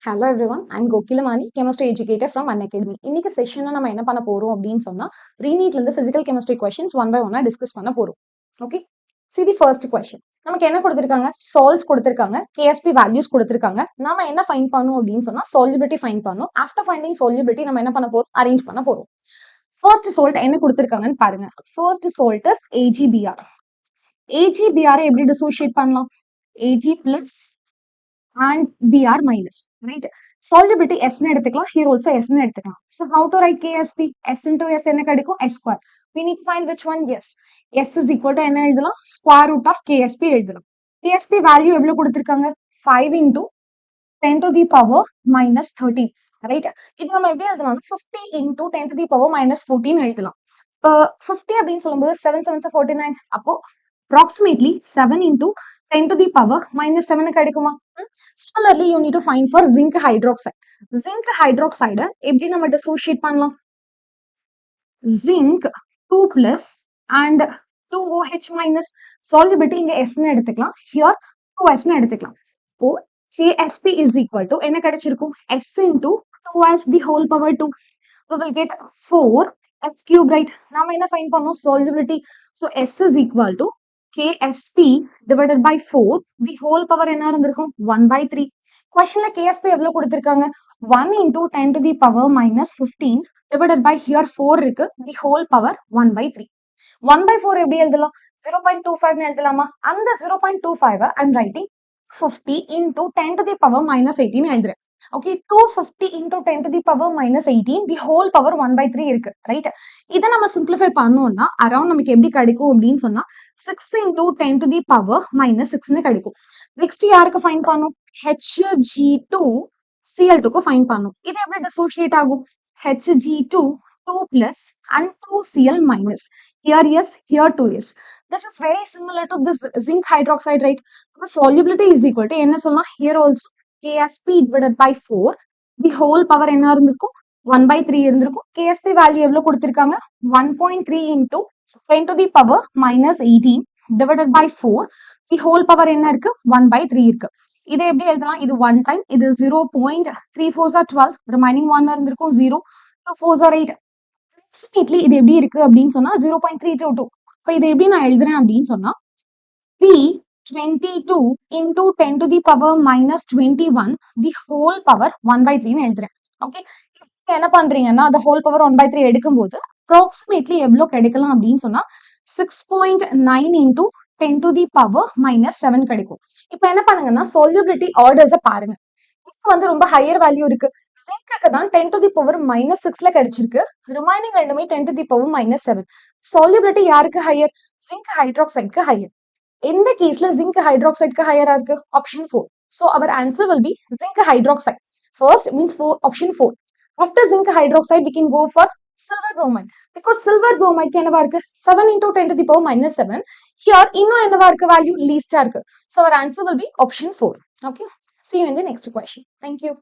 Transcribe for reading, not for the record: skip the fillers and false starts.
Hello everyone, I'm Gokilamani, chemistry educator from Unacademy. இன்னைக்கு செஷன்ல நம்ம என்ன பண்ண போறோம் அப்படின்னு சொன்னா ReNEETல இருந்து physical chemistry questions one by one discuss பண்ண போறோம். Okay, see the first question. நமக்கு என்ன கொடுத்திருக்காங்க? Sols கொடுத்திருக்காங்க, KSP values கொடுத்திருக்காங்க. நாம என்ன ஃபைண்ட் பண்ணனும் அப்படின்னு சொன்னா solubility ஃபைண்ட் பண்ணனும். After finding solubility நம்ம என்ன பண்ண போறோம்? அரேஞ்ச் பண்ண போறோம். First salt என்ன கொடுத்திருக்காங்கன்னு பாருங்க. First salt is AgBr. AgBr எப்படி dissociate பண்ணலாம்? Ag plus and Br minus, right? Solubility S னு எடுத்துக்கலாம், here also S னு எடுத்துக்கலாம். So how to write KSP? S into S என்ன கிடைக்கும்? S square. We need to find which one? Yes. S is equal to என்ன எழுதலாம்? Square root of KSP எழுதலாம். KSP value எவ்வளவு கொடுத்திருக்காங்க? 5 into 10 to the power minus 13. Right? இது நம்ம எப்படி எழுதலாம்? 50 into 10 to the power minus 14 எழுதலாம். 50 அப்படின்னு சொல்லும்போது 7 7 49. அப்போ approximately 7 into 10 to the power minus 7 கிடைக்குமா? Similarly, you need to find for zinc hydroxide. Zinc hydroxide எப்படி நம்ம dissociate பண்ணலாம்? Zinc 2 plus and 2OH minus. Solubility இங்க S னு எடுத்துக்கலாம், here 2S னு எடுத்துக்கலாம். இப்போ KSP is equal to என்ன கிடைச்சிருக்கும்? S into 2S the whole power 2. We will get 4x cube, right? நாம என்ன find பண்ணோம்? Solubility. So S is equal to KSP divided by 4, the whole power என்ன இருந்திருக்கும்? 1 by 3. Questionல KSP எவ்வளவு கொடுத்திருக்காங்க? 1 into 10 to the power minus 15 divided by here 4 இருக்கு, the whole power 1 by 3. 1 by 4 எப்படி எழுதலாம்? 0.25 னு எழுதலாமா? அந்த 0.25 I'm writing 50 into 10 to the power minus 18 எழுதுறேன். Okay, 250 into 10 to the power minus 18, the whole power 1 by 3 இருக்கு, right? இதை நம்ம simplify பண்ணோம்னா அரௌண்ட் நமக்கு எப்படி கிடைக்கும் அப்படின்னு சொன்னா 6 into 10 to the power minus 6 னு கிடைக்கும். Next யாருக்கு ஃபைண்ட் பண்ணும்? Hg₂Cl₂ க்கு ஃபைண்ட் பண்ணும். இது எப்படி டிசோசியேட் ஆகும்? Hg₂ 2 plus and 2Cl minus. Here yes, here 2s. This is very similar to this zinc hydroxide, right? The solubility is equal to என்ன சொல்லலாம்? Here also KSP divided by 4, the whole power என்ன இருந்திருக்கும்? 1 by 3 இருந்திருக்கும். KSP value எவ்வளவு கொடுத்திருக்காங்க? 1.3 into 10 to the power minus 18 divided by 4, the whole power என்ன இருக்கு? 1 by 3 இருக்கு. இதை எப்படி எழுதலாம்? இது 1 time, இது 0.34 12, remaining 1 இருந்திருக்கும் 0, 2 4 8. Approximately இது எப்படி இருக்கு அப்படின்னு சொன்னா 0.322. இப்போ இதை எப்படி நான் எழுதுறேன் அப்படின்னு சொன்னா P22 into 10 to the power minus 21, the whole power 1 by 3 னு எழுதுறேன். ஓகே, என்ன பண்றீங்கன்னா the whole power 1 by 3 எடுக்கும்போது approximately எவ்வளவு கிடைக்கலாம் அப்படின்னு சொன்னா 6.9 into 10 to the power minus 7 கிடைக்கும். இப்போ என்ன பண்ணுங்கன்னா solubility orders பாருங்க. இப்போ வந்து ரொம்ப ஹையர் வேல்யூ இருக்கு. ஜிங்க்கு தான் 10 to the power minus 6ல கிடைச்சிருக்கு, ரிமைனிங் ரெண்டுமே 10 to the power minus 7. solubility யாருக்கு ஹையர்? ஜிங்க் ஹைட்ராக்சைடுக்கு ஹையர். இந்த கேஸ்ல ஜிங்க் ஹைட்ராக்சைடுக்கு ஹையரா இருக்கு, option 4. So our answer will be zinc hydroxide. First means option 4. After zinc hydroxide we can go for silver bromide, because silver bromide க்கு என்னவா இருக்கு? 7 into 10 to the power minus 7. Here இன்னும் என்னவா இருக்கு? வேல்யூ லீஸ்டா இருக்கு. So our answer will be option 4. Okay, see you in the next question. Thank you.